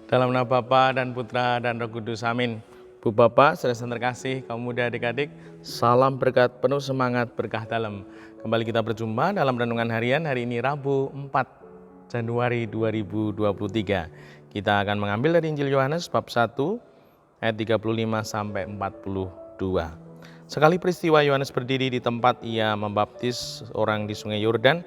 Dalam nama Bapa dan Putra dan Roh Kudus, amin. Bu Bapak, saudara terkasih, kaum muda adik-adik, salam berkat penuh semangat berkah dalam. Kembali kita berjumpa dalam renungan harian hari ini Rabu 4 Januari 2023. Kita akan mengambil dari Injil Yohanes bab 1 ayat 35 sampai 42. Sekali peristiwa Yohanes berdiri di tempat ia membaptis orang di sungai Yordan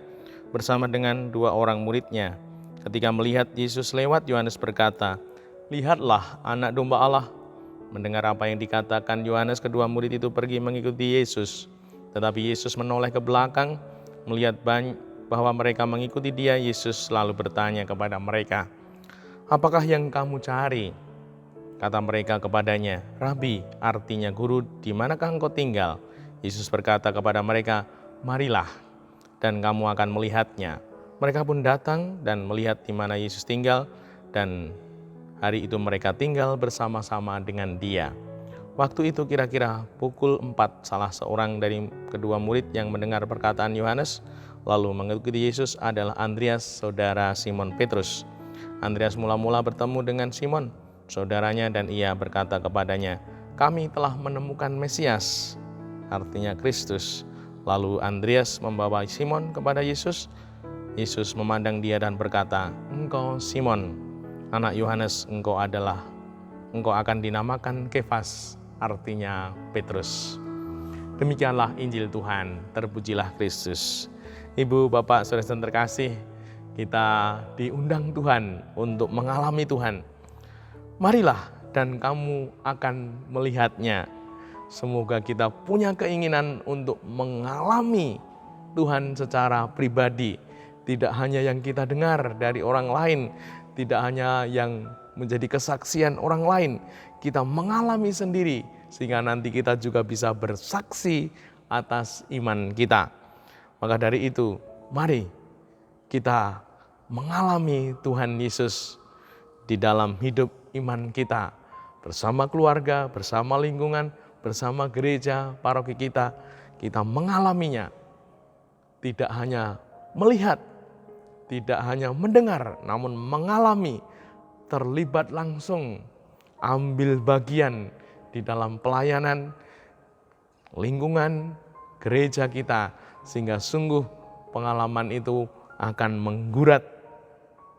bersama dengan dua orang muridnya. Ketika melihat Yesus lewat, Yohanes berkata, "Lihatlah anak domba Allah." Mendengar apa yang dikatakan Yohanes, kedua murid itu pergi mengikuti Yesus. Tetapi Yesus menoleh ke belakang, melihat bahwa mereka mengikuti dia. Yesus lalu bertanya kepada mereka, "Apakah yang kamu cari?" Kata mereka kepadanya, "Rabi," artinya guru, "di manakah engkau tinggal?" Yesus berkata kepada mereka, "Marilah, dan kamu akan melihatnya." Mereka pun datang dan melihat di mana Yesus tinggal, dan hari itu mereka tinggal bersama-sama dengan dia. Waktu itu kira-kira pukul 4, salah seorang dari kedua murid yang mendengar perkataan Yohanes lalu mengikuti Yesus adalah Andreas, saudara Simon Petrus. Andreas mula-mula bertemu dengan Simon, saudaranya, dan ia berkata kepadanya, "Kami telah menemukan Mesias," artinya Kristus. Lalu Andreas membawa Simon kepada Yesus. Yesus memandang dia dan berkata, "Engkau Simon, anak Yohanes, engkau akan dinamakan Kefas," artinya Petrus. Demikianlah Injil Tuhan, terpujilah Kristus. Ibu, Bapak, saudara terkasih, kita diundang Tuhan untuk mengalami Tuhan. Marilah dan kamu akan melihatnya. Semoga kita punya keinginan untuk mengalami Tuhan secara pribadi. Tidak hanya yang kita dengar dari orang lain, tidak hanya yang menjadi kesaksian orang lain, kita mengalami sendiri sehingga nanti kita juga bisa bersaksi atas iman kita. Maka dari itu, mari kita mengalami Tuhan Yesus di dalam hidup iman kita, bersama keluarga, bersama lingkungan, bersama gereja, paroki kita mengalaminya. Tidak hanya melihat, tidak hanya mendengar, namun mengalami, terlibat langsung, ambil bagian di dalam pelayanan lingkungan gereja kita, sehingga sungguh pengalaman itu akan menggurat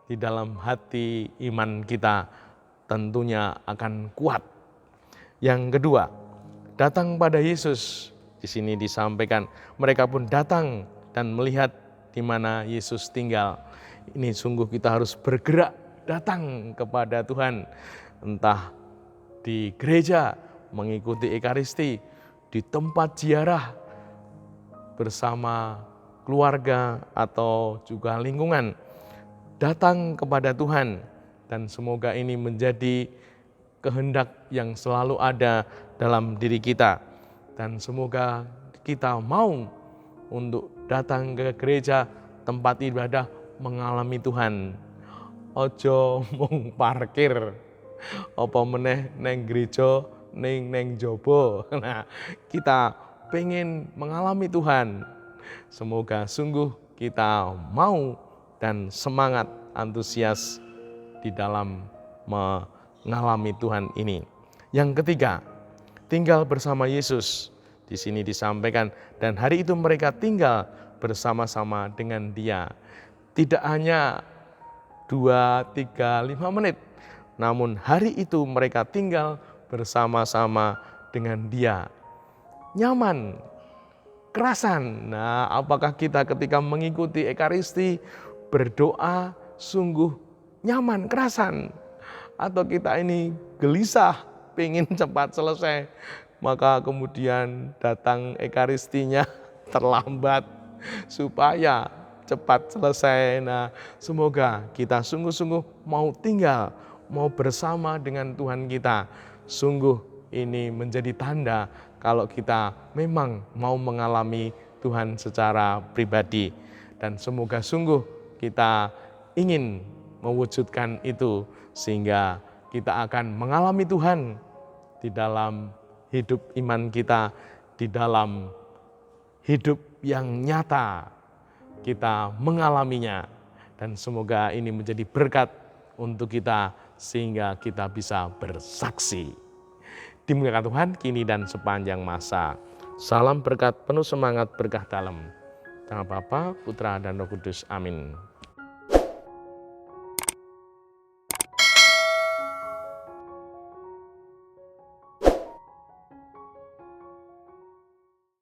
di dalam hati iman kita, tentunya akan kuat. Yang kedua, datang pada Yesus. Di sini disampaikan mereka pun datang dan melihat di mana Yesus tinggal. Ini sungguh kita harus bergerak datang kepada Tuhan, entah di gereja mengikuti Ekaristi, di tempat ziarah bersama keluarga atau juga lingkungan. Datang kepada Tuhan, dan semoga ini menjadi kehendak yang selalu ada dalam diri kita, dan semoga kita mau untuk datang ke gereja, tempat ibadah, mengalami Tuhan. Ojo mung parkir, apa meneh neng gereja neng jobo. Nah, kita pengen mengalami Tuhan. Semoga sungguh kita mau dan semangat, antusias di dalam mengalami Tuhan ini. Yang ketiga, tinggal bersama Yesus. Di sini disampaikan, dan hari itu mereka tinggal bersama-sama dengan dia. Tidak hanya 2, 3, 5 menit, namun hari itu mereka tinggal bersama-sama dengan dia. Nyaman, kerasan. Nah, apakah kita ketika mengikuti Ekaristi berdoa sungguh nyaman, kerasan? Atau kita ini gelisah, pengen cepat selesai, maka kemudian datang Ekaristinya terlambat supaya cepat selesai. Nah, semoga kita sungguh-sungguh mau tinggal, mau bersama dengan Tuhan kita. Sungguh ini menjadi tanda kalau kita memang mau mengalami Tuhan secara pribadi. Dan semoga sungguh kita ingin mewujudkan itu, sehingga kita akan mengalami Tuhan di dalam hidup iman kita, di dalam hidup yang nyata kita mengalaminya. Dan semoga ini menjadi berkat untuk kita sehingga kita bisa bersaksi. Dimuliakan Tuhan kini dan sepanjang masa. Salam berkat penuh semangat berkah dalam. Nama Bapa, Putra, dan Roh Kudus. Amin.